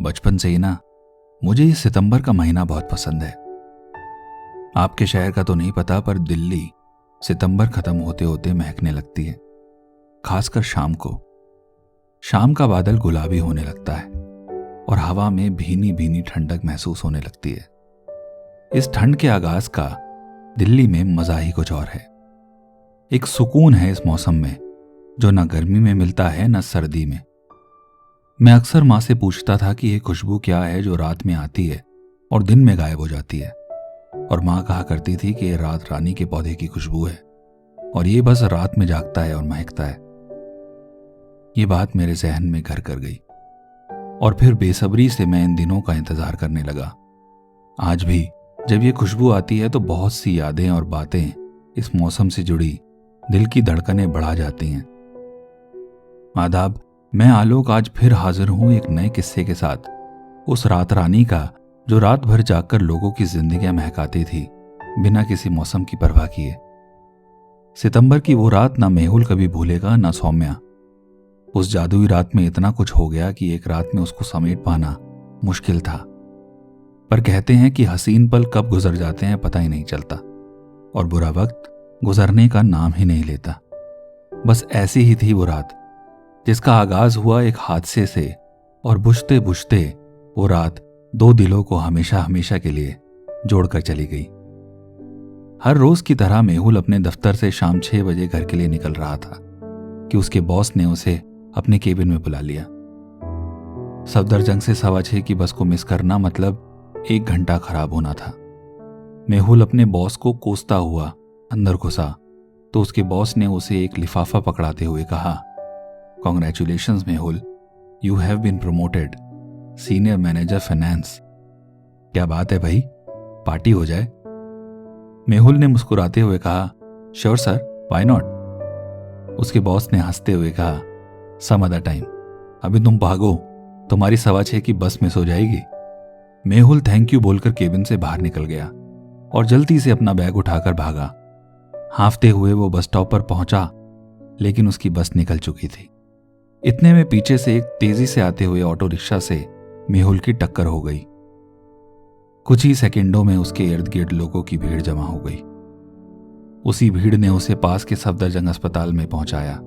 बचपन से ही ना मुझे ये सितंबर का महीना बहुत पसंद है। आपके शहर का तो नहीं पता, पर दिल्ली सितंबर खत्म होते होते महकने लगती है, खासकर शाम को। शाम का बादल गुलाबी होने लगता है और हवा में भीनी भीनी ठंडक महसूस होने लगती है। इस ठंड के आगाज का दिल्ली में मजा ही कुछ और है। एक सुकून है इस मौसम में जो न गर्मी में मिलता है न सर्दी में। मैं अक्सर माँ से पूछता था कि ये खुशबू क्या है जो रात में आती है और दिन में गायब हो जाती है, और माँ कहा करती थी कि ये रात रानी के पौधे की खुशबू है और ये बस रात में जागता है और महकता है। ये बात मेरे जहन में घर कर गई और फिर बेसब्री से मैं इन दिनों का इंतजार करने लगा। आज भी जब ये खुशबू आती है तो बहुत सी यादें और बातें इस मौसम से जुड़ी दिल की धड़कनें बढ़ा जाती हैं। आदाब, मैं आलोक आज फिर हाजिर हूं एक नए किस्से के साथ, उस रात रानी का जो रात भर जागकर लोगों की जिंदगियां महकाती थी बिना किसी मौसम की परवाह किए। सितंबर की वो रात ना मेहुल कभी भूलेगा ना सौम्या। उस जादुई रात में इतना कुछ हो गया कि एक रात में उसको समेट पाना मुश्किल था। पर कहते हैं कि हसीन पल कब गुजर जाते हैं पता ही नहीं चलता और बुरा वक्त गुजरने का नाम ही नहीं लेता। बस ऐसी ही थी वो रात, जिसका आगाज हुआ एक हादसे से और बुझते बुझते वो रात दो दिलों को हमेशा हमेशा के लिए जोड़कर चली गई। हर रोज की तरह मेहुल अपने दफ्तर से शाम 6 बजे घर के लिए निकल रहा था कि उसके बॉस ने उसे अपने केबिन में बुला लिया। सफदरजंग से 6:15 की बस को मिस करना मतलब 1 घंटा खराब होना था। मेहुल अपने बॉस को कोसता हुआ अंदर घुसा तो उसके बॉस ने उसे एक लिफाफा पकड़ाते हुए कहा, congratulations Mehul, you have been promoted senior manager finance. क्या बात है भाई, पार्टी हो जाए। मेहुल ने मुस्कुराते हुए कहा, श्योर सर, व्हाई नॉट। उसके बॉस ने हंसते हुए कहा, सम अदर टाइम, अभी तुम भागो, तुम्हारी 6:15 की बस मिस हो जाएगी। मेहुल थैंक यू बोलकर केबिन से बाहर निकल गया और जल्दी से अपना बैग उठाकर भागा। हांफते हुए वो बस स्टॉप पर पहुंचा, लेकिन उसकी बस निकल चुकी थी। इतने में पीछे से एक तेजी से आते हुए ऑटो रिक्शा से मेहुल की टक्कर हो गई। कुछ ही सेकंडों में उसके इर्द गिर्द लोगों की भीड़ जमा हो गई। उसी भीड़ ने उसे पास के सफदरजंग अस्पताल में पहुंचाया,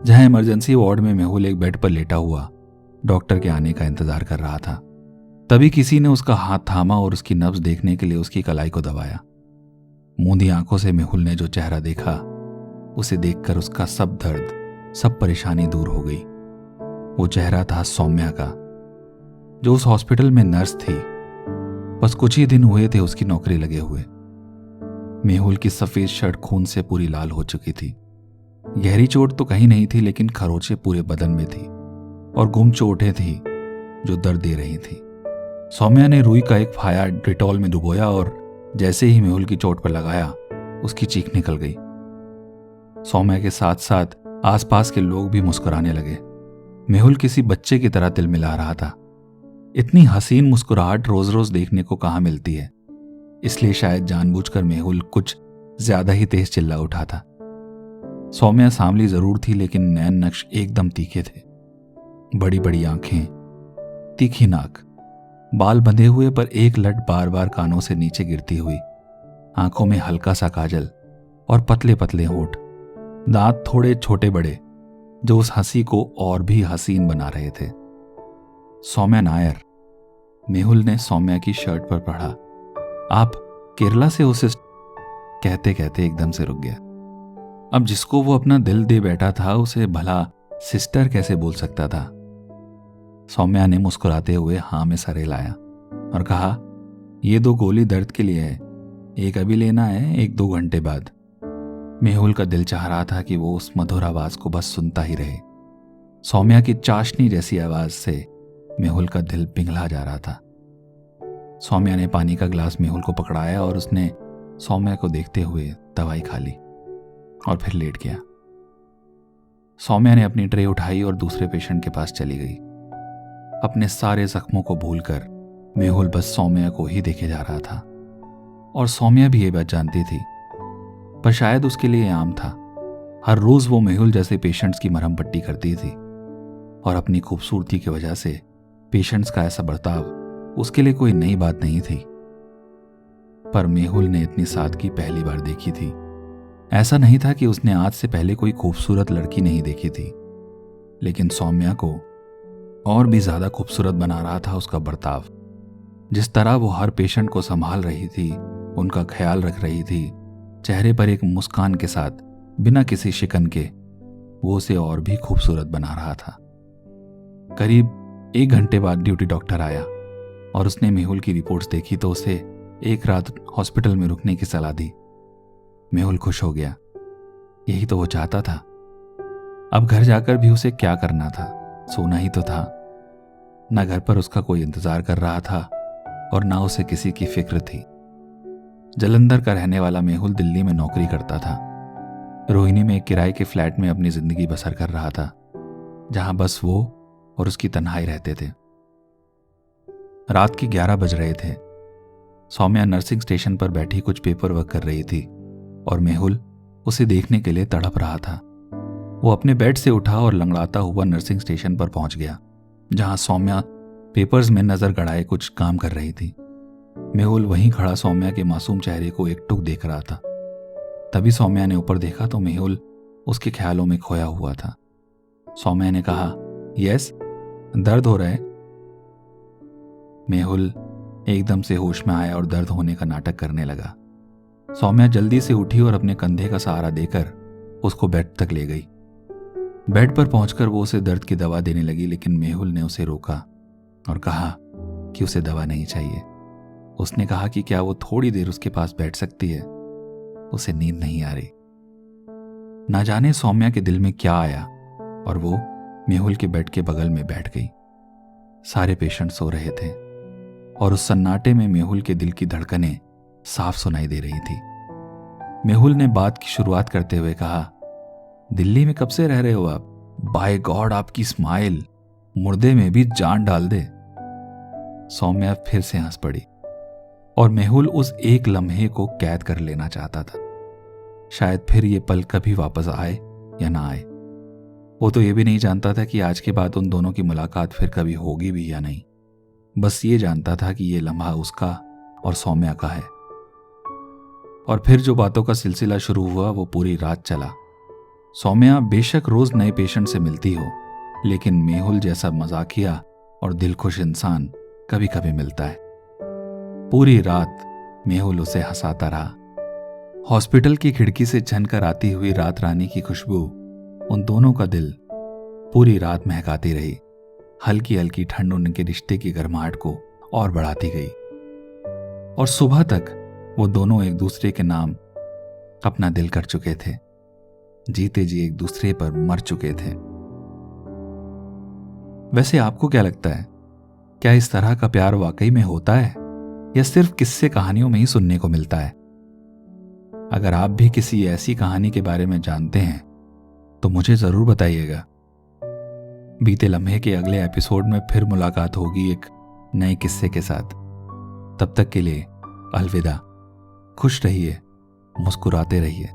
जहां इमरजेंसी वार्ड में मेहुल एक बेड पर लेटा हुआ डॉक्टर के आने का इंतजार कर रहा था। तभी किसी ने उसका हाथ थामा और उसकी नब्ज देखने के लिए उसकी कलाई को दबाया। मूंदी आंखों से मेहुल ने जो चेहरा देखा, उसे देखकर उसका सब दर्द, सब परेशानी दूर हो गई। वो चेहरा था सौम्या का, जो उस हॉस्पिटल में नर्स थी। बस कुछ ही दिन हुए थे उसकी नौकरी लगे हुए। मेहुल की सफेद शर्ट खून से पूरी लाल हो चुकी थी। गहरी चोट तो कहीं नहीं थी, लेकिन खरोंचें पूरे बदन में थी और गुम चोटें थी जो दर्द दे रही थी। सौम्या ने रुई का एक फाया डिटॉल में डुबोया और जैसे ही मेहुल की चोट पर लगाया, उसकी चीख निकल गई। सौम्या के साथ साथ आसपास के लोग भी मुस्कुराने लगे। मेहुल किसी बच्चे की तरह तिल मिला रहा था। इतनी हसीन मुस्कुराहट रोज रोज देखने को कहाँ मिलती है, इसलिए शायद जानबूझकर मेहुल कुछ ज्यादा ही तेज चिल्ला उठा था। सौम्या सांवली जरूर थी, लेकिन नैन नक्श एकदम तीखे थे। बड़ी बड़ी आंखें, तीखी नाक, बाल बंधे हुए पर एक लट बार बार कानों से नीचे गिरती हुई, आंखों में हल्का सा काजल और पतले पतले होंठ, दांत थोड़े छोटे बड़े जो उस हंसी को और भी हसीन बना रहे थे। सौम्या नायर। मेहुल ने सौम्या की शर्ट पर पढ़ा, आप केरला से हो सिस्टर? कहते कहते एकदम से रुक गया। अब जिसको वो अपना दिल दे बैठा था, उसे भला सिस्टर कैसे बोल सकता था। सौम्या ने मुस्कुराते हुए हाँ में सर हिलाया और कहा, ये 2 गोली दर्द के लिए है, एक अभी लेना है, 1-2 घंटे बाद। मेहुल का दिल चाह रहा था कि वो उस मधुर आवाज को बस सुनता ही रहे। सौम्या की चाशनी जैसी आवाज से मेहुल का दिल पिघला जा रहा था। सौम्या ने पानी का ग्लास मेहुल को पकड़ाया और उसने सौम्या को देखते हुए दवाई खा ली और फिर लेट गया। सौम्या ने अपनी ट्रे उठाई और दूसरे पेशेंट के पास चली गई। अपने सारे जख्मों को भूलकर मेहुल बस सौम्या को ही देखे जा रहा था, और सौम्या भी ये बात जानती थी, पर शायद उसके लिए आम था। हर रोज वो मेहुल जैसे पेशेंट्स की मरहम पट्टी करती थी और अपनी खूबसूरती की वजह से पेशेंट्स का ऐसा बर्ताव उसके लिए कोई नई बात नहीं थी, पर मेहुल ने इतनी सादगी पहली बार देखी थी। ऐसा नहीं था कि उसने आज से पहले कोई खूबसूरत लड़की नहीं देखी थी, लेकिन सौम्या को और भी ज्यादा खूबसूरत बना रहा था उसका बर्ताव। जिस तरह वो हर पेशेंट को संभाल रही थी, उनका ख्याल रख रही थी, चेहरे पर एक मुस्कान के साथ, बिना किसी शिकन के, वो उसे और भी खूबसूरत बना रहा था। करीब 1 घंटे बाद ड्यूटी डॉक्टर आया और उसने मेहुल की रिपोर्ट्स देखी तो उसे एक रात हॉस्पिटल में रुकने की सलाह दी। मेहुल खुश हो गया, यही तो वो चाहता था। अब घर जाकर भी उसे क्या करना था, सोना ही तो था। न घर पर उसका कोई इंतजार कर रहा था और ना उसे किसी की फिक्र थी। जालंधर का रहने वाला मेहुल दिल्ली में नौकरी करता था। रोहिणी में एक किराए के फ्लैट में अपनी जिंदगी बसर कर रहा था, जहां बस वो और उसकी तन्हाई रहते थे। रात के 11 बज रहे थे। सौम्या नर्सिंग स्टेशन पर बैठी कुछ पेपर वर्क कर रही थी और मेहुल उसे देखने के लिए तड़प रहा था। वो अपने बेड से उठा और लंगड़ाता हुआ नर्सिंग स्टेशन पर पहुंच गया, जहां सौम्या पेपर्स में नजर गड़ाए कुछ काम कर रही थी। मेहुल वहीं खड़ा सौम्या के मासूम चेहरे को एकटुक देख रहा था। तभी सौम्या ने ऊपर देखा तो मेहुल उसके ख्यालों में खोया हुआ था। सौम्या ने कहा, यस, दर्द हो रहा है। मेहुल एकदम से होश में आया और दर्द होने का नाटक करने लगा। सौम्या जल्दी से उठी और अपने कंधे का सहारा देकर उसको बेड तक ले गई। बेड पर पहुंचकर वो उसे दर्द की दवा देने लगी, लेकिन मेहुल ने उसे रोका और कहा कि उसे दवा नहीं चाहिए। उसने कहा कि क्या वो थोड़ी देर उसके पास बैठ सकती है, उसे नींद नहीं आ रही। ना जाने सौम्या के दिल में क्या आया और वो मेहुल के बेड के बगल में बैठ गई। सारे पेशेंट सो रहे थे और उस सन्नाटे में मेहुल के दिल की धड़कनें साफ सुनाई दे रही थी। मेहुल ने बात की शुरुआत करते हुए कहा, दिल्ली में कब से रह रहे हो आप? बाय गॉड, आपकी स्माइल मुर्दे में भी जान डाल दे। सौम्या फिर से हंस पड़ी और मेहुल उस एक लम्हे को कैद कर लेना चाहता था। शायद फिर ये पल कभी वापस आए या ना आए। वो तो ये भी नहीं जानता था कि आज के बाद उन दोनों की मुलाकात फिर कभी होगी भी या नहीं। बस ये जानता था कि ये लम्हा उसका और सौम्या का है। और फिर जो बातों का सिलसिला शुरू हुआ वो पूरी रात चला। सौम्या बेशक रोज नए पेशेंट से मिलती हो, लेकिन मेहुल जैसा मजाकिया और दिलखुश इंसान कभी कभी मिलता है। पूरी रात मेहुल उसे हंसाता रहा। हॉस्पिटल की खिड़की से झनकर आती हुई रात रानी की खुशबू उन दोनों का दिल पूरी रात महकाती रही। हल्की हल्की ठंड उनके रिश्ते की गर्माहट को और बढ़ाती गई और सुबह तक वो दोनों एक दूसरे के नाम अपना दिल कर चुके थे। जीते जी एक दूसरे पर मर चुके थे। वैसे आपको क्या लगता है, क्या इस तरह का प्यार वाकई में होता है या सिर्फ किस्से कहानियों में ही सुनने को मिलता है? अगर आप भी किसी ऐसी कहानी के बारे में जानते हैं तो मुझे जरूर बताइएगा। बीते लम्हे के अगले एपिसोड में फिर मुलाकात होगी एक नए किस्से के साथ। तब तक के लिए अलविदा। खुश रहिए, मुस्कुराते रहिए।